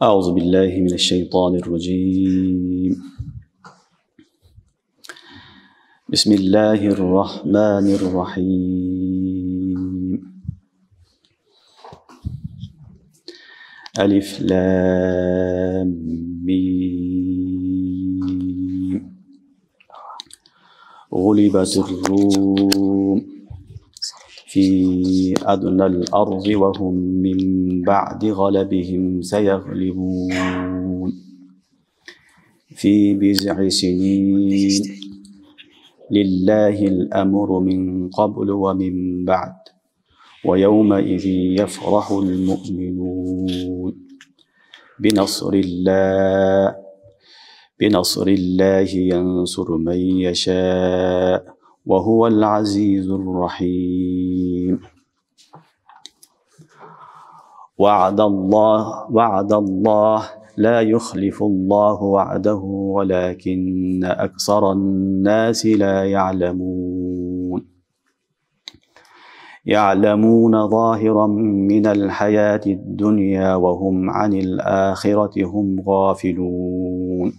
أعوذ بالله من الشيطان الرجيم. بسم الله الرحمن الرحيم. ألف لام ميم. غلبت الروم في أدنى الأرض وهم من بعد غلبهم سيغلبون في بضع سنين لله الأمر من قبل ومن بعد ويومئذ يفرح المؤمنون بنصر الله ينصر من يشاء وهو العزيز الرحيم. وعد الله لا يخلف الله وعده ولكن أكثر الناس لا يعلمون ظاهرا من الحياة الدنيا وهم عن الآخرة هم غافلون.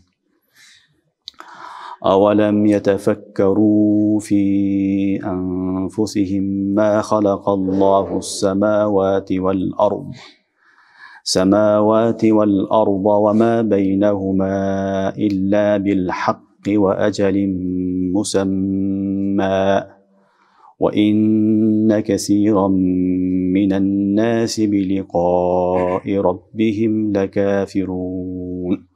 أولم يتفكروا في أنفسهم ما خلق الله السماوات والأرض وما بينهما إلا بالحق وأجل مسمى وإن كثيرا من الناس بلقاء ربهم لكافرون.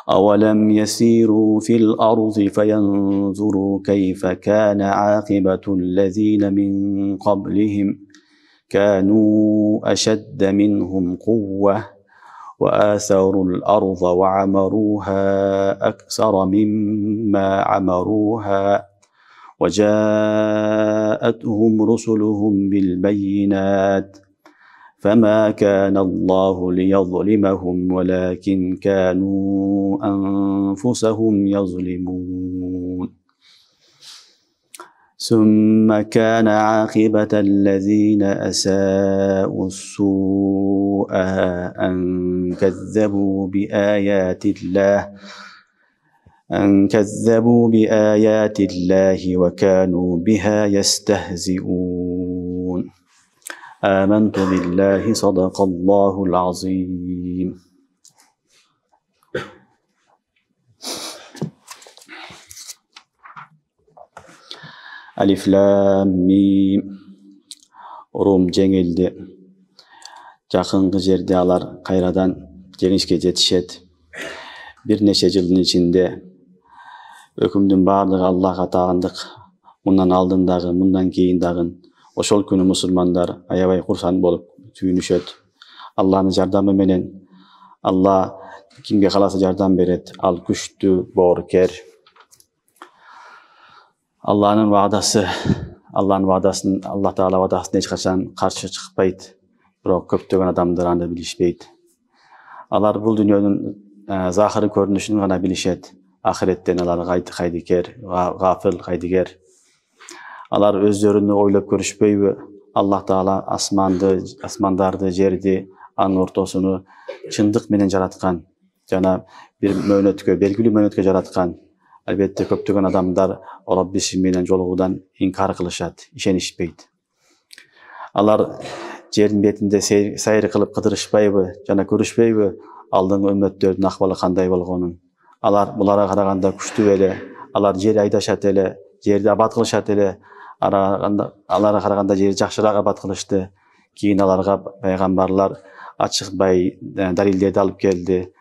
أولم يسيروا في الأرض فينظروا كيف كان عاقبة الذين من قبلهم كانوا أشد منهم قوة وآثروا الأرض وعمروها أكثر مما عمروها وجاءتهم رسلهم بالبينات فما كان الله ليظلمهم ولكن كانوا أنفسهم يظلمون. ثم كان عاقبة الذين أساءوا السوء أن كذبوا بآيات الله وكانوا بها يستهزئون. آمنت بالله صدق الله العظيم. Alif Lam Mim. Rum жеңилди. Жакынкы жерде алар кайрадан жеңишке жетишет. Бир нече жылдын ичинде өкүмдүн баардыгы Аллахка таандык. Мындан алдын дагы, мындан кийин дагы ошол күнү мусулмандар аябай курсан болуп түйүнүшөт. Алланын жардамы менен Алла кимге кааласа жардам берет. Ал күчтүү, боорукер. Алланын вадасын, Аллах Таала вадасына эч качан каршы чыкпайт. Бирок көптөгөн адамдар аны билишпейт. Алар бул дүйнөнүн захыры көрүнүшүн гана билишет. Ахиреттен алар кайдыкер, гафил, кайдыгер. Алар өздөрүнү ойлоп көрүшпөйбү? Аллах Таала асмандарды, жерди, анын ортосуну чындык менен жараткан. Жана бир белгилүү мөөнөткө жараткан. Албетте көптөгөн адамдар Раббиси менен жолугуудан инкар кылышат, ишенишпейт. Алар жердин бетинде сайыр кылып кыдырышпайбы, жана көрүшпөйбү алдыңкы үммөттөрдүн акыбалы кандай болгонун? Алар буларга караганда күчтүү эле, алар жер айдашат эле, жерди абад кылышат эле, аларга караганда жери жакшыраак абад кылышты. Кийин аларга пайгамбарлар ачык далилдерди алып келди.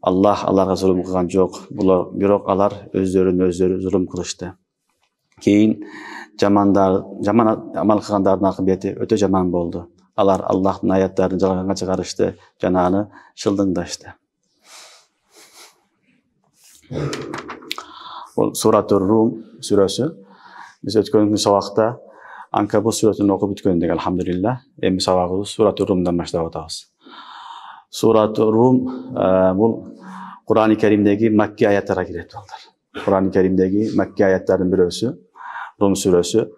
Аллах аларга зулум кылган жок, бирок алар өздөрүнө зулум кылышты. Кийин жаман амал кылгандардын акыбети өтө жаман болду. Алар Аллахтын аяттарын жалганга чыгарышты, жана аны шылдыңдашты. Бул Суратур Рум сүрөсү. Биз өткөн сабакта Анкабут сүрөсүн окуп бүткөндөк, алхамдулилла. Эми сабагыбыз Суратур Румдан баштап атабыз. Суратур Рум бул Кур'ан-ы Керимдеги Макки аяттарга кирет балдар. Кур'ан-ы Керимдеги Макки аяттардын бирөөсү Рум сүрөсү.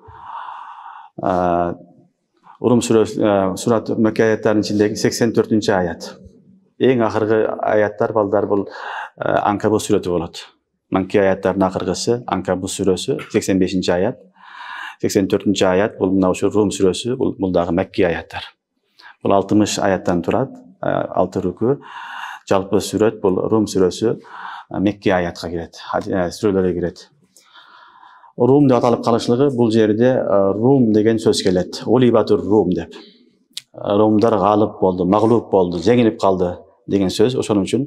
Rum suresi Surat Mekke ayetlerinin içindeki 84. ayet. En ahırgı ayetler balдар bul Ankabut sureti болады. Mekke ayetlerinin ahırgısı Ankabut suresi 85. ayet. 84. ayet bul Rum suresi bul dağı Mekke ayetler. Bul 60 ayetten turadi. 6 ruku. Жалпы сүрет бул Рум сүрөсү Мекке аятка кирет. Сүрөлөргө кирет. Рум деп аталып калышлыгы бул жерде Рум деген сөз келет. Улибатур Рум деп. Румдар галып болду, маглуб болду, жеңилип калды деген сөз. Ошон үчүн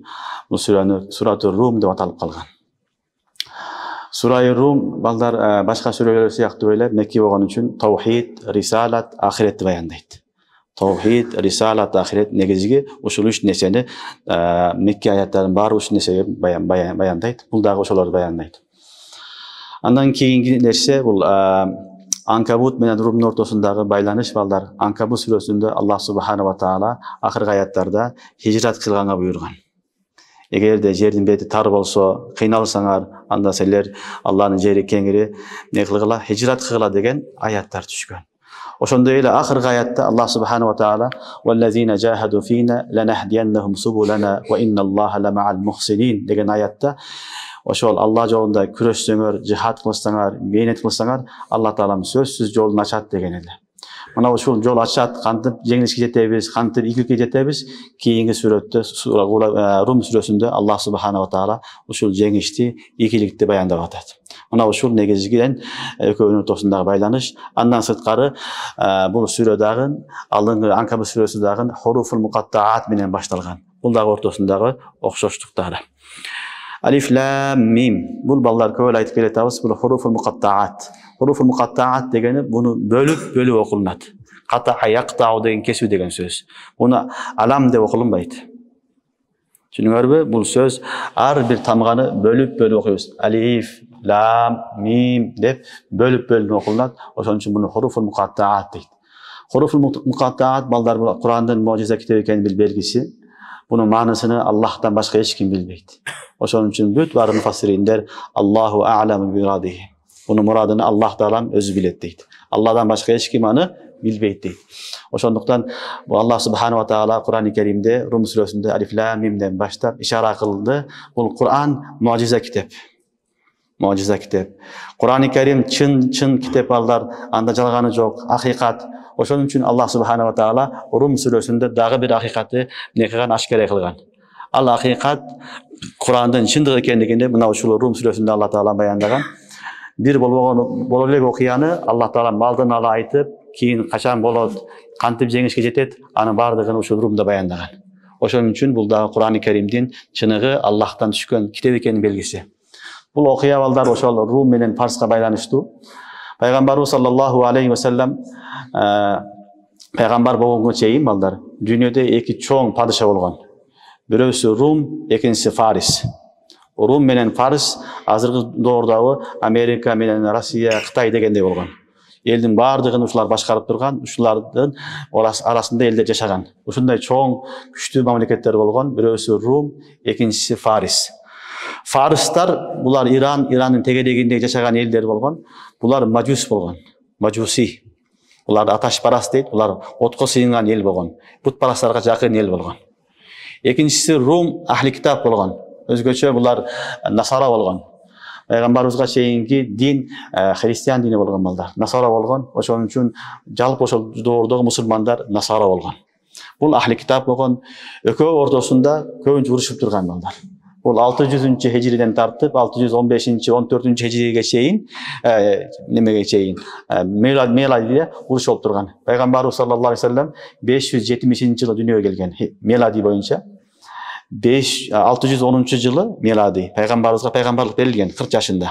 бул сүрөнү Суратур Рум деп аталып калган. Сурай Рум балдар башка сүрөлөр сыяктуу эле Мекке болгон үчүн таухид, рисалат, ахиретти баяндайт. Tawhid, risalat, ahiret negizgi uşul üç neseni Mekke ayetlerin bari üç neseni bayandaydı. Bul dağı uşuları bayandaydı. Andan keyingi nerse bul Ankabut menen Rum'un ortasındağı baylanış ballar. Ankabut surasında Allah subhanahu wa ta'ala ahirgi ayetlarda hicrat kılgana buyurgan. Eğer de жердин бети тар болсо, кыйналсаңар, анда силер Аллахтын жери кеңири не кылгыла, хижрат кылгыла деген аяттар түшкөн. Ошондой эле акыркы аятта Аллах субханаху ва таала "Валлазина жахаду фина ланахдияннахум субулана ва инналлаха лама'ал мухсинин" деген аятта ошол Аллах жолунда күрөшсөңөр, жихад кылсаңар, мээнет кылсаңар, Аллах таалам сөзсүз жолун ачат деген эле. Мына ушул жол ачат, кантип жеңилишке жетебиз, кантип ийгиликке жетебиз? Кийинки сүрөттө Рум сүрөсүндө Аллах субханаху ва таала ушул жеңишти, ийгиликти баяндап атат. Мына ушул негизгиден экөөнүн ортосундагы байланыш. Андан сырткары бул сүрө дагы алдыңкы Анкабут сүрөсү дагы хуруфул муқаттаат менен башталган. Бул дагы ортосундагы окшоштуктары. Алиф лам мим. Бул балдар көп айтып келатабыз, бул хуруфул муқаттаат. Хуруфул муқаттаат дегени буну бөлүп окулунат. Ката яктау деген кесүү деген сөз. Буну алам деп окулунбайт. Түшүнүңөрбү? Бул сөз ар бир тамганы бөлүп окуйбуз. Алиф, лам, мим деп бөлүп окулунат. Ошон үчүн буну хуруфул муқаттаат дейт. Хуруфул муқаттаат балдар Курандын мужиза китеби экенин белгиси. Bunun manasını Allah'tan başka hiç kim bilmeydi. O şunun için bütün var müfessirinler Allahu a'lemu bi muradihi. Bunun muradını Allah Teala özü bilet deydi. Allah'tan başka hiç kim onu bilmeydi deydi. O şunluktan bu Allah Subhanahu wa Taala Kur'an-ı Kerim'de Rum suresinde Alif Lam Mim'den başlap işaret kıldı. Bu Kur'an mucize kitap. Mucize kitap. Kur'an-ı Kerim çın kitap allar. Anda jalgany jok, hakikat. Oşonun üçün Allah Subhanahu wa Taala Rum suresinde dağı bir hakikati ne kılgan aşkara kılgan. Al hakikat Kur'an'dan çındığı ekenliginde mına uşul Rum suresinde Allah Taala bayandagan. Bir bololek okuyanı Allah Taala maldan ala aytıp, keyin kaçan bolot, kantip jеңишке жетет, anın bardığını uşul Rum'da bayandagan. Oşonun üçün bul dağı Kur'an-ı Kerim'din çınığı Allah'tan düşkön kitap ekenin belgisi. Bul okuya balдар oşol Rum menen Farsqa baylanıştı. Peygamberimiz sallallahu aleyhi ve sellem Peygamber bolgunga çeyин balдар dünyada iki çoğun padişah bolgan. Birisi Rum, ikincisi Faris. Rum menen Faris azırkı doğurdağı Amerika menen Rusya, Kıtay degende bolgan. Eldin bardığını uşular başkarıp durgan, uşulardın arasında elde yaşagan. Uşunday çoğun güçlü memleketler bolgan. Birisi Rum, ikincisi Faris. Farisler bular İran'ın tegedeginde yaşagan elleri bolgan. Bular Majus bolgan. Majusi. Bular ataşparast deydi. Bular otko sıyıngan el bolgan. Putparastlarga jakın el bolgan. İkincisi Rum ahli kitap bolgan. Özgöçe bular Nasara bolgan. Peygamberimizga çeyinki din Hristiyan dini bolgan balдар. Nasara bolgan. Oşon üçün жалпы ошол doğurduğu musulmanlar Nasara bolgan. Bul ahli kitap bolgan. Ökö ortasında köpünçe uruşup durgan balдар. Bul 600. Hicriden tartıp 615. 14. Hicrige çeyin nemege çeyin meladiye uruş olup durgan. Peygamberimiz sallallahu aleyhi ve sellem 570. yılı dünyaya gelgen meladi boyunca 610. yılı meladi Peygamberimizga peygamberlik berilgen 40 yaşında.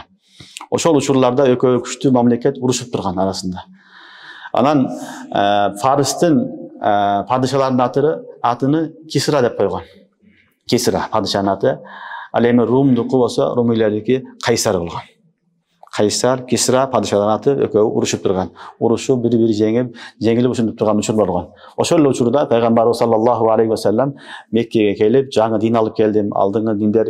Oşol uçurlarda ökö küçtü memleket uruşup durgan arasında. Anan Faris'tin padişalarının atını Kisra dep koygan. Kisra padişahın atı. Alemi Rum'duku olsa Rumilerdeki Kaysar olgan. Kaysar, Kisra padişahın atı ököv uruşup durgan. Uruşu biri jengilip uşunup durgan uçur bolgan. Oşol uçurda Peygamber sallallahu aleyhi ve sellem Mekke'ye kelip жаңы din alıp geldim. Aldığın dinler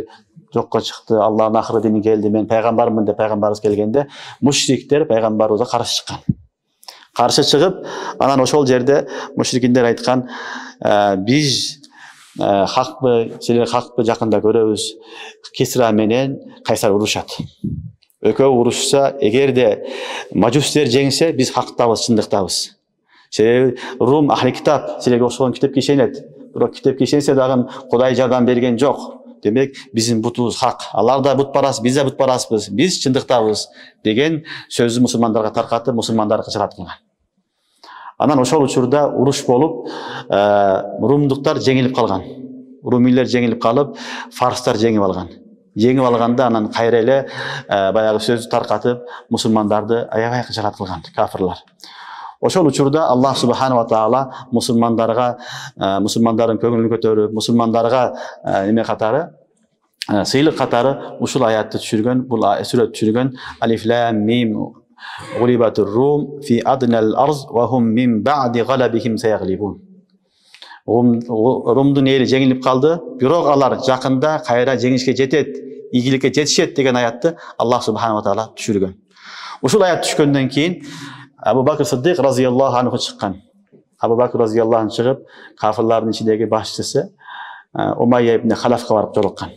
jokka çıktı. Allah'ın ahırı dini geldi. Men peygambermin de peygamberimiz kelgende müşrikler peygamberimize karşı çıkan. Karşı çıkıp anan ошол жерде müşrikinler aytkan biz hakpı, sizler hakpı jakında görөбүz. Kisra menен Kaysar uruşat. Ökөө uruşsa, эгерде majusler жеңсе, biz haqtabız, чындыктабыз. Себеби Рум ахли китап, силерге ошол китепке ишенет. Бирок китепке ишенсе дагы Кудай жардам берген жок. Демек, биздин бутубуз хак. Алар да бут парас, биз да бут параспыз. Биз чындыктабыз деген сөздү мусулмандарга таркатып, мусулмандарды кычырат кылган. Анан ошол учурда уруш болуп, румдуктар жеңилип калган. Румийлер жеңилип калып, фарстар жеңип алган. Жеңип алганда анан кайра эле баягы сөздү таркатып, мусулмандарды аябай кычырат кылган кафирлар. Ошол учурда Аллах субхана ва таала мусулмандарга, мусулмандардын көңүлүн көтөрүп, мусулмандарга неме катары, сыйлык катары ушул аятты түшүргөн, бул сүрөт түшүргөн. Алиф лам мим гулибатур рум фи аднал арз ва хум мин ба'ди галабихим саяглибун. Румдун эли жеңилип калды, бирок алар жакында кайра жеңишке жетет, ийгиликке жетишет деген аятты Аллах субхана ва таала түшүргөн. Ушул аят түшкөндөн кийин Абу Бакр Сиддик разıyallahu anhu чыккан. Абу Бакр разıyallahu anh чыгып, кафирлардын ичиндеги башчысы Умайя ибн Халафка барып жолуккан.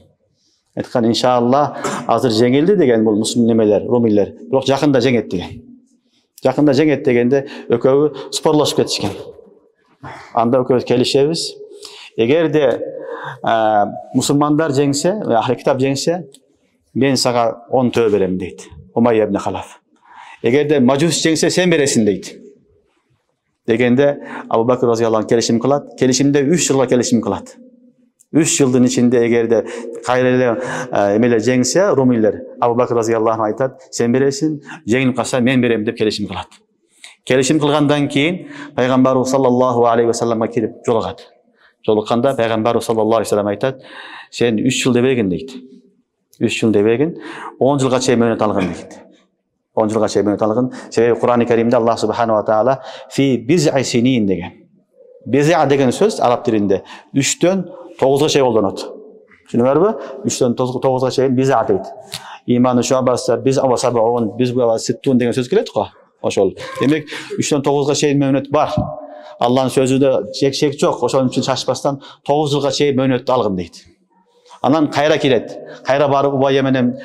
Айткан, иншалла, азыр жеңилди деген бул мусулман немелер, румийлер. Бирок жакында жеңет деген. Жакында жеңет дегенде экөөбү спорлошуп кетишкен. Анда экөөбүз келишебиз. Эгерде мусулмандар жеңсе, ахли китап жеңсе, мен сага 10 төө берем дейт. Умайя ибн Халаф. Эгерде мажус жеңсе сен бересиң дейт. Дегенде Абу Бакр разıyallahu anh келишим кылат. Келишимде 3 жылга келишим кылат. 3 жылдын ичинде эгерде кайра эле эмелер жеңсе, румийлер, Абу Бакр разıyallahu anh айтат, сен бересиң, жеңилип калса мен берем деп келишим кылат. Келишим кылгандан кийин пайгамбарыбыз саллаллаху алейхи ва салламга кирип жолугат. Жолукканда пайгамбарыбыз саллаллаху алейхи ва саллам айтат, сен 3 жыл дебегин дейт. 3 жыл дебегин, 10 жылга чейин мөөнөт алгын дейт. 10 жылга чейин мөөнөт алгын. Себеби Кур'ан-ы Каримде Аллах субхана ва таала фи биз'i синин деген. Биз'a деген сөз араб тилинде 3төн 9га чейин колдонот. Түшүнүңөрбү? 3төн 9га чейин биз'a дейт. Иманы шуабасы biz авасабун, biz ситтун деген сөз келет го. Ошол. Демек 3төн 9га чейин мөөнөт бар. Алланын сөзүндө чек жок. Ошон үчүн шашпастан 9 жылга чейин мөөнөттү алгын дейт. Анан кайра кирет. Кайра барып Убайя менен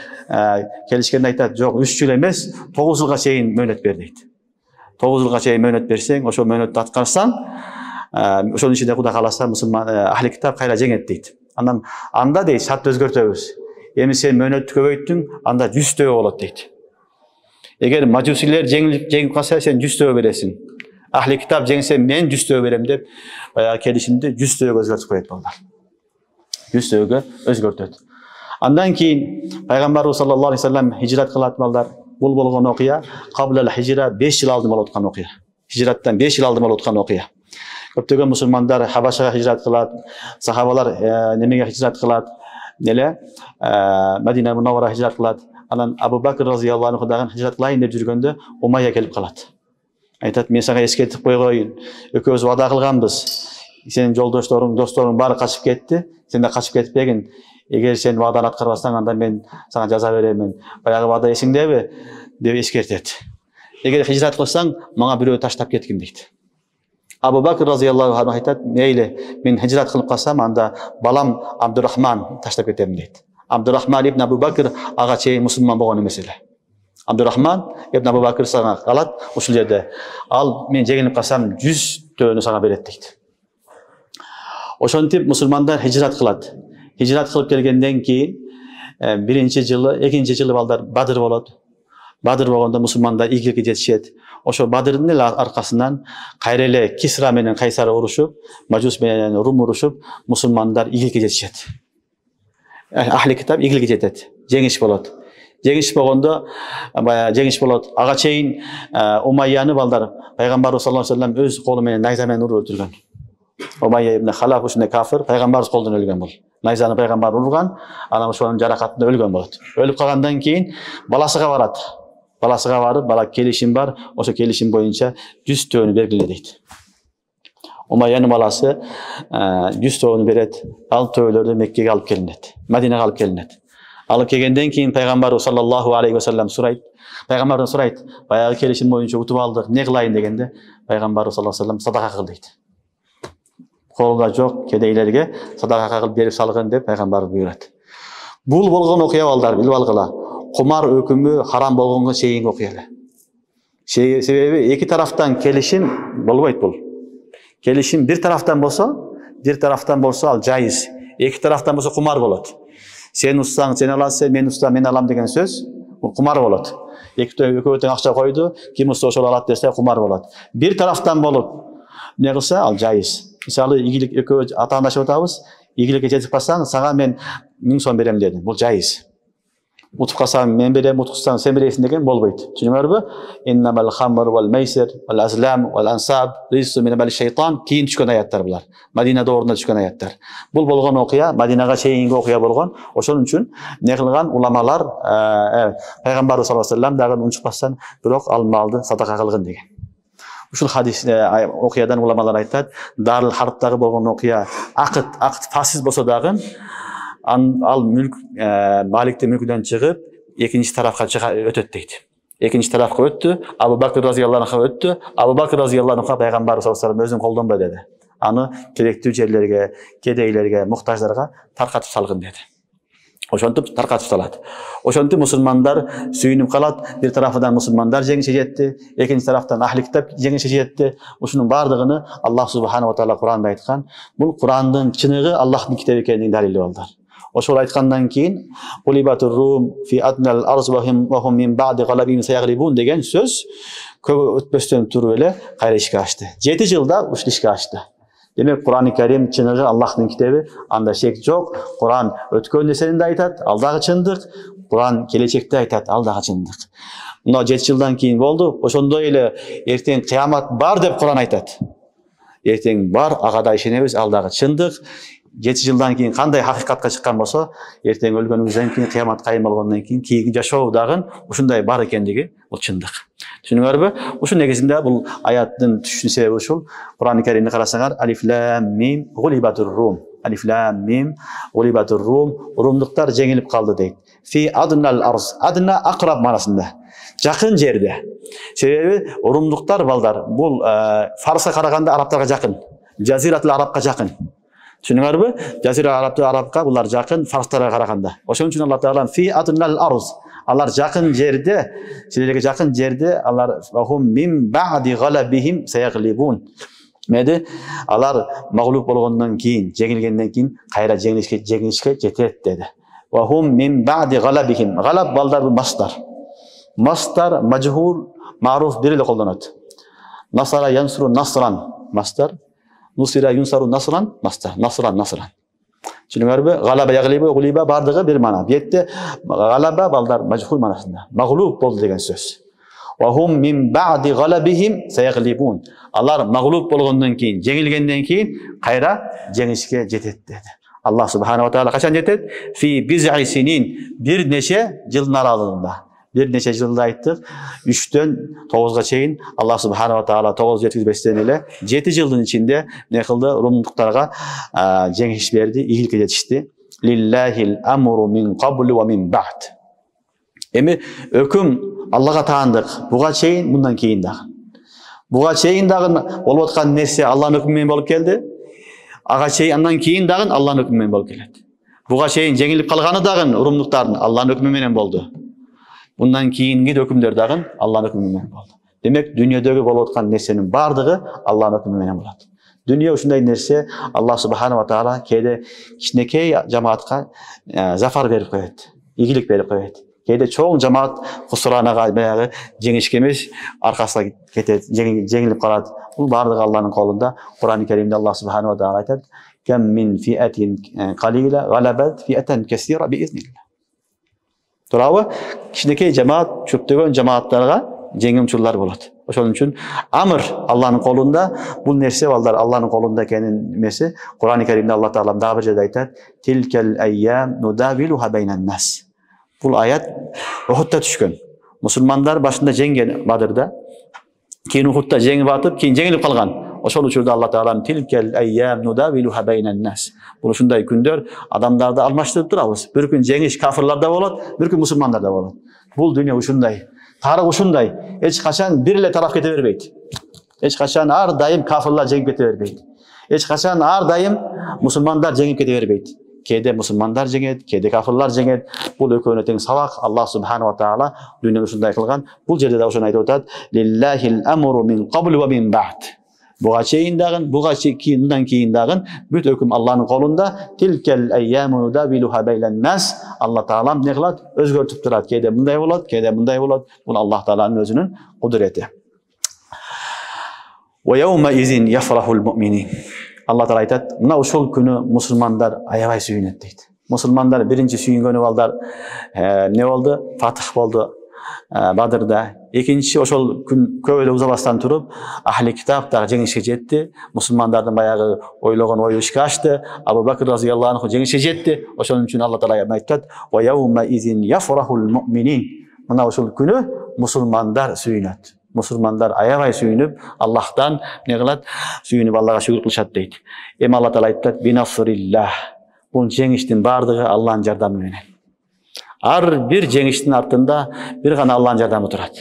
келишкенде айтат, жок, 3 жыл эмес, 9 жылга чейин мөөнөт бер дейт. 9 жылга чейин мөөнөт берсең, ошол мөөнөттү аткарсаң, ошонун ичинде Кудай кааласа мусулман ахли китап кайра жеңет дейт. Анан анда дейт, шарт өзгөртөбүз. Эми сен мөөнөттү көбөйттүң, анда 100 төө болот дейт. Эгер мажусилер жеңип калса, сен 100 төө бересиң. Ахли китап жеңсе, мен 100 төө берем деп, баягы келишимди 100 төөгө өзгөртүп коет балдар. 100 төөгө өзгөртөт. Андан кийин пайгамбарыбыз саллаллаху алейхи ва саллам хижрат кылат балдар. Бул болгон окуя кабла хижра 5 жыл алдын болуп аткан окуя. Хижраттан 5 жыл алдын болуп аткан окуя. Көптөгөн мусулмандар Хабашага хижрат кылат, сахабалар немеге хижрат кылат, эле Медина Мунаввара хижрат кылат. Анан Абу Бакр разıyallahu anh дагы хижрат кылайын деп жүргөндө Умайя келип калат. Айтат, мен сага эскертип койгоюн. Экөөбүз вада кылганбыз. Сенин жолдошторуң, досторуң баары качып кетти. Сен да качып кетпегин. Эгер сен ваданы аткарбасаң, анда мен сага жаза беремин. Баягы вада эсиңдеби? деп эскертет. Эгер хижрат кылсаң, мага бирөө таштап кеткин дейт. Абу Бакр разıyallahu anh айтат, мейли, мен хижрат кылып калсам, анда балам Абдурахман таштап кетем дейт. Абдурахман ибн Абу Бакр ага чейин мусулман болгон эмес эле. Абдурахман ибн Абу Бакр сага калат ушул жерде. Ал мен жеңилип калсам 100 төөнү сага берет дейт. Ошентип мусулмандар хижрат кылат. Хижрат кылып келгенден кийин биринчи жылы, экинчи жылы балдар Бадыр болот. Бадыр болгондо мусулмандар ийгиликке жетишет. Ошо Бадырдын эле аркасынан кайра эле Кисра менен Кайсар урушуп, Мажус менен Рум урушуп, мусулмандар ийгиликке жетишет. Ахли китап ийгиликке жетет. Жеңиш болот. Жеңиш болгондо, жеңиш болот. Ага чейин Умайяны балдар пайгамбарыбыз саллаллаху алейхи ва саллям өз колу менен найза менен уруп өлтүргөн. Умайя ибн Халаф ушундай кафир пайгамбарыбыз колдон өлгөн бул. Найзаны пайгамбар урган, анан ошонун жаракатында өлгөн болот. Өлүп калгандан кийин баласыга барат. Баласыга барып, бала келишим бар, ошо келишим боюнча 100 төөнү бергиле дейт. Умайянын баласы 100 төөнү берет, ал төөлөрдү Меккеге алып келинет, Мадинага алып келинет. Алып келгенден кейін пайғамбар саллаллаху алейхи вассалам сұрайды, пайғамбардан сұрайды, баяғы келісім бойынша ұтып алдық, не қылайын дегенде, пайғамбар саллаллаху алейхи вассалам садақа қыл дейді. Қолда жоқ кедейлерге садақа қылып беріп салғын деп пайғамбар бұйырады. Бұл болған оқия балдар, біліп алғыла. Құмар өкімі харам болғанға шейінгі оқиялы. Себебі екі тарафтан келісім болмайды бұл. Келісім бір тарафтан болса ал жайыз. Екі тарафтан болса құмар болады. Сен ұстаң, сен аласың, мен ұстам, мен алам деген сөз, бұл құмар болады. Екеуі ақша қойды, кім ұста сол алады десе құмар болады. Bir тарафтан болып не қылса ал жайыз. Мысалы, игілік екеуі ата-анашы отабыз, игілікке жетіп қалсаң, саған мен 1000 сом берем деді. Бұл жайыз. Ұтып қалсаң мен берем, ұтып сен бересің деген болмайды. Түсініңіз бе? Иннамал хамр вал майсир вал азлам вал ансаб ризқу мин амали шайтан. Кейін түскен аяттар бұлар. Мадинада орнына түскен аяттар. Бұл болған оқия, Мадинаға шейінгі оқия болған. Ошон үшін не қылған уламалар, пайғамбар саллаллаху алейхи вассалам дагы унчукпастан бирок ал малды садақа кылгын деген. Ушул хадис оқиядан уламалар айтады, Дарыл Харбтагы болған оқия акыт фасиз болса дагы ал мүлк маликте мүлкүдөн чыгып экинчи тарафка өтөт дейт. Экинчи тарафка өттү, Абу Бакр разияллаху анху өттү. Абу Бакр разияллаху анху пайгамбар саллаллаху алейхи вассалам өзүн колдонбой деди. Аны керектүү жерлерге, кедейлерге, муктаждарга таркатып салгын деди. Ошентип таркатып салат. Ошентип мусулмандар сүйүнүп калат. Бир тарафынан мусулмандар жеңишке жетти, экинчи тарафтан ахли китап жеңишке жетти. Ушунун бардыгыны Аллах субханаху ва таала Куранда айткан. Бул Курандын чыныгы Аллахтын китеби экенин далили болду. Ошол айткандан кийин Улибатур Рум фи аднал арз ва хум мин баъди галабин саягрибун деген сөз көп өтпөстөн туруп эле кайра ишке ашты. 7 жылда ушул ишке ашты. Демек Куран-ы Карим чыныгы Аллахтын китеби, анда шек жок. Куран өткөн нерсени да айтат, ал дагы чындык. Куран келечекти айтат, ал дагы чындык. Мына 7 жылдан кийин болду. Ошондой эле эртең кыямат бар деп Куран айтат. Эртең бар, ага да ишенебиз, ал дагы чындык. 7 жылдан кийин кандай хакыйкатка чыккан болсо, эртең өлгөнүбүздөн кийин кыямат кайым болгондон кийин кийинки жашоо дагы ушундай бар экендиги бул чындык. Түшүнүңөрбү? Ушул негизинде бул аяттын түшүнүү себеби ушул. Куран-ы Каримди карасаңар, Алиф Лам Мим Гулибатур Рум. Алиф Лам Мим Гулибатур Рум. Румдуктар жеңилип калды дейт. Фи аднал арз. Адна акраб манасында. Жакын жерде. Себеби румдуктар балдар бул Фарска караганда арабтарга жакын. Жазиратул Арабка жакын. Түшүнүңөрбү? Жазира арабка булар жакын, фарстарга караганда. Ошон үчүн Аллах Таала фи аднал арз. Алар жакын жерде, силерге жакын жерде, алар вахум мин баъди галабихим саяглибун. Меди алар магълуб болгондон кийин, жеңилгенден кийин кайра жеңишке жетет деди. Вахум мин баъди галабихим. Галаб балдар мастар. Мастар мажхул, маруф бир эле колдонот. Насара янсуру насран. Мастар Нусира юнсару насран, насран. Түшүнүңөрбү? Галаба яглибу гулиба бардыгы бир мана. Бетте галаба балдар мажхул манасында. Магълуб болду деген сөз. Ва хум мин баъди галабихим саяглибун. Алар магълуб болгондон кийин, жеңилгенден кийин кайра жеңишке жетет деди. Аллах субханаху ва таала качан жетет? Фи биз'i синин. Бир нече жылдын аралыгында. Bir neçe yılda ayttık. 3'ten 9'a çeyin Allah subhanahu wa ta'ala 9 жеткизбестен эле 7 жылдын içinde ne kıldı? Rumduklarga жеңиш берди, ийгиликке жетишти. Lillahil amru min qablu wa min ba'd. Эми өкүм Аллага таандык. Буга чейин, мындан кийин дагы. Буга чейин дагы болуп аткан нерсе Алланын өкүмү менен болуп келди. Ага чейин андан кийин дагы Алланын өкүмү менен болуп келет. Буга чейин жеңилип калганы дагы румдуктардын Алланын өкүмү менен болду. Bundan keyingi ökümler dağın Allah'ın hükmünden oldu. Demek dünyadaki bolup atkan nersenin bardığı Allah'ın hükmünden oldu. Dünya uşunday nerse Allah subhanahu wa ta'ala keyde kişinekey cemaatka zafar verip koyat, iyilik verip koyat. Keyde çoğun cemaat kusuranaga bayağı jеңишkemiz arkasına ketet, jеңilip kalat. Bu bardığı Allah'ın kolunda. Kur'an-ı Kerim'de Allah subhanahu wa ta'ala aytadi: "Kem min fi'atin qalila galabat fi'atan kesira biiznillah." Turabı kişinekey cemaat çöptөгөн cemaatlarga жеңимчулар болот. Ошон үчүн амыр Алланын колунда, бул нерсе балдар Алланын колунда экенин эмеси Кур'ан-ы Каримде Аллах Таала дагы бир жерде айтат: "Tilkel ayyam nudawilha baynan nas." Бул аят Ухудта түшкөн. Мусулмандар башында жеңген Бадырда, кийин Ухудта жеңип атып, кийин жеңилип калган. Ошол учурда Алла Таалам tilkel ayyam nudawiluha beynen nas. Бул ушундай күндөр адамдарды алмаштырып турабыз. Бир күн жеңиш кафирларда болот, бир күн мусулмандарда болот. Бул дүйнө ушундай. Тарых ушундай. Эч качан бир эле тарап кете бербейт. Эч качан ар дайым кафирлар жеңип кете бербейт. Эч качан ар дайым мусулмандар жеңип кете бербейт. Кейде мусулмандар жеңет, кейде кафирлар жеңет. Бул экөөнө тең сабак. Аллах субханаху ва таала дүйнөнү ушундай кылган. Бул жерде да ошону айтып атат. Лиллахил амру мин qabl ва мин ba'd. Буга чейин дагы, мындан кийин дагы бүт өкүм Аллахнын колунда. Tilkel ayyamu nudawiluha beynen nas. Алла Таала эмне кылат? Өзгөртүп турат. Кейде мындай болот, кейде мындай болот. Бул Аллах Тааланын өзүнүн кудурети. Wa yawma izin yafrahul mu'minin. Алла Таала айтат, мына ушул күнү мусулмандар аябай сүйүнөт дейт. Мусулмандар биринчи сүйүнгөнү балдар эмне болду? Фатых болду Бадырда. Экинчи ошол күн көп эле узабастан туруп, ахли китап дагы жеңишке жетти. Мусулмандардын баягы ойлогон ою ишке ашты. Абу Бакр разыяллаху анху жеңишке жетти. Ошон үчүн Алла Таала айтат, "Ва яума изин яфрахул му'минин." Мына ушул күнү мусулмандар сүйүнөт. Мусулмандар аябай сүйүнүп, Аллахтан эмне кылат? Сүйүнүп Аллага шүгүр кылышат дейт. Эми Алла Таала айтат, "Бинасрилlah." Бул жеңиштин бардыгы Аллахнын жардамы менен. Ар бир жеңиштин артында бир гана Аллахнын жардамы турат.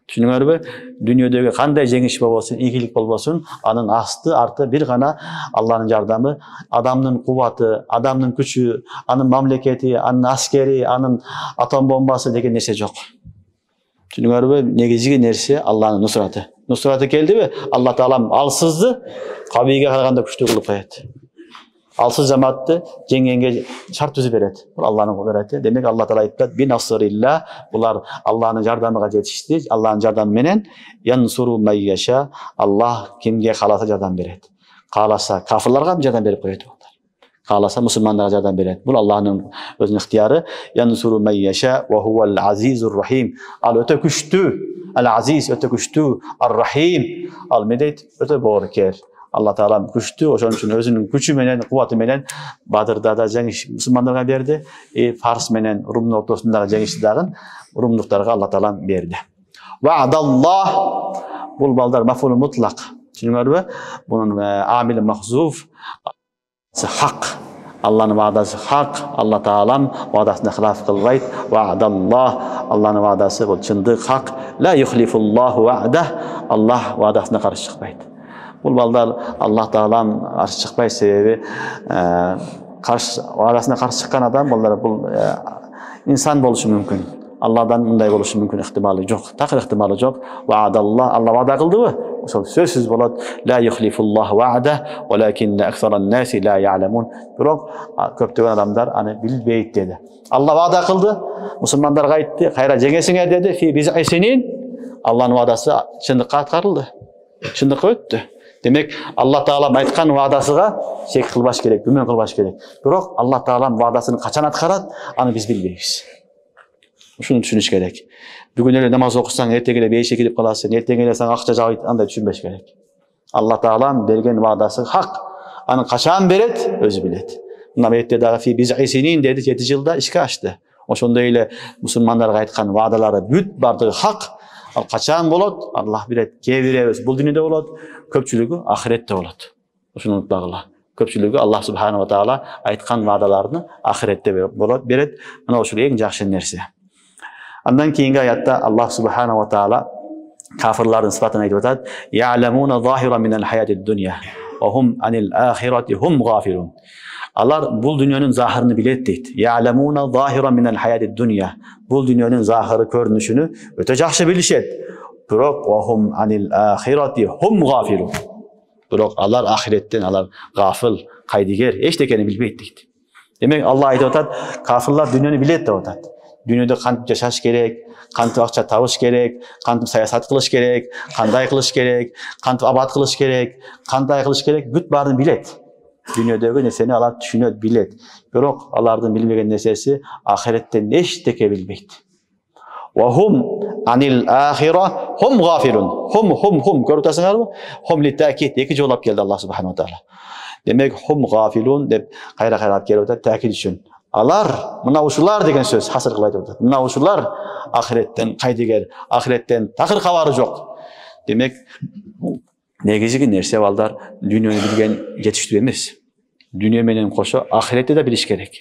Түшүнүңөрбү? Дүйнөдөгү кандай жеңиш болбосун, ийгилик болбосун, анын асты, арты бир гана Аллахнын жардамы, адамдын кубаты, адамдын күчү, анын мамлекети, анын аскери, анын атом бомбасы деген нерсе жок. Түшүнүңөрбү? Негизги нерсе Аллахнын нусраты. Нусраты келдиби? Алла Таалам алсызды кабийге караганда күчтүү кылып коет. Алсыз жамаатты жеңгенге шарт түзүп берет. Бул Аллахнын кудурети. Демек Алла Таала айтат, "Бинасрилlah." Булар Аллахнын жардамыга жетишти. Аллахнын жардамы менен янсуру майяша. Аллах кимге кааласа жардам берет. Кааласа кафирларга жардам берип коет. Кааласа мусулмандарга жардам берет. Бул Аллахнын өзүнүн ыктыяры. Янсуру майяша ва хувал азизур рахим. Ал өтө күчтүү. Ал-азиз өтө күчтүү. Ар-рахим. Ал медет өтө боорукер. Алла Таала күчтүү, ошон үчүн өзүнүн күчү менен, кубаты менен Бадырда да жеңиш мусулмандарга берди. Фарс менен Румдун ортосундагы жеңишти дагы румдуктарга Алла Таала берди. Вa'даллах. Бул балдар мафул мутлак. Түшүнүңөрбү? Бунун амили махзуф. Хак. Аллахнын ваадасы хак. Алла Таалам ваадасына хилаф кылбайт. Вa'даллах. Аллахнын ваадасы бул чындык, хак. Ла юхлифуллаху вa'дах. Аллах ваадасына каршы чыкпайт. Бул балдар Аллах Таалам каршы чыкпайт, себеби арасына каршы чыккан адам бул инсан болушу мүмкүн. Алладан мындай болушу мүмкүн, ыктымалы жок. Такыр ыктымалы жок. Вa'даллах. Алла ваада кылдыбы? Ошол сөзсүз болот. Ла юхлифуллаху вa'dah, валакинна аксаран наси ла я'ламун. Бирок көптөгөн адамдар аны билбейт деди. Алла ваада кылды, мусулмандарга айтты, кайра жеңесиңер деди. Фи биз'исинин. Алланын ваадасы чындыкка аткарылды. Чындыкка өттү. Демек, Алла Таалам айткан ваадасыга шек кылбаш керек, күмөн кылбаш керек. Бирок Алла Таалам ваадасын качан аткарат, аны биз билбейбиз. Ушуну түшүнүш керек. Бүгүн эле намаз окусаң, эртең эле бейишке кирип каласың, эртең эле сага акча жагыйт, андай түшүнбөш керек. Алла Таалам берген ваадасы хак. Аны качан берет, өзү билет. Мына метте дагы фи биз'исинин деди, 7 жылда ишке ашты. Ошондой эле мусулмандарга айткан ваадалары бүт бардыгы хак. Ал качан болот? Аллах билет. Кээ биребиз бул дүйнөдө болот, көпчүлүгү ахиретте болот. Ошону унутпагыла. Көпчүлүгү Аллах субханаху ва таала айткан ваадаларын ахиретте болот, берет. Мына ушул эң жакшы нерсе. Андан кийинки аятта Аллах субханаху ва таала кафирлардын сыфатын айтып атат. Я'ламуна захира минал хаятид дунья ва хум анил ахирати хум гафилун. Алар бул дүйнөнүн захырын билет дейт. Я'ламуна захира минал хаятид дунья. Бул дүйнөнүн захыры көрүнүшүнү өтө жакшы билишет. Бирок ва хум анил ахирати хум гафилун. Бирок алар ахиреттен алар гафил, кайдыгер, эчтекени билбейт дейт. Демек Алла айтып атат, кафирлар дүйнөнү билет деп атат. Дүйнөдө кантип жашаш керек, кантип акча табыш керек, кантип саясат кылыш керек, кандай кылыш керек, кантип абад кылыш керек, кандай кылыш керек, бүт баарын билет. Дүйнөдөгү нерсени алар түшүнөт, билет. Бирок алардын билбеген нерсеси ахиреттен эчтеке билбейт. Ва хум анил ахира хум гафилун. Хум көрүп атасыңарбы? Хум ли таакид, эки жолап келди Аллах субханаху ва таала. Демек хум гафилун деп кайра-кайра алып келип атат таакид үчүн. Алар, мына ушулар деген сөз хасыр кылып айтып атат. Мына ушулар ахиреттен кайдыгер, ахиреттен такыр кабары жок. Демек Негизги нерсе балдар дүйнөнү билген жетиштүү эмес. Дүйнө менен кошо ахиретти да билиш керек.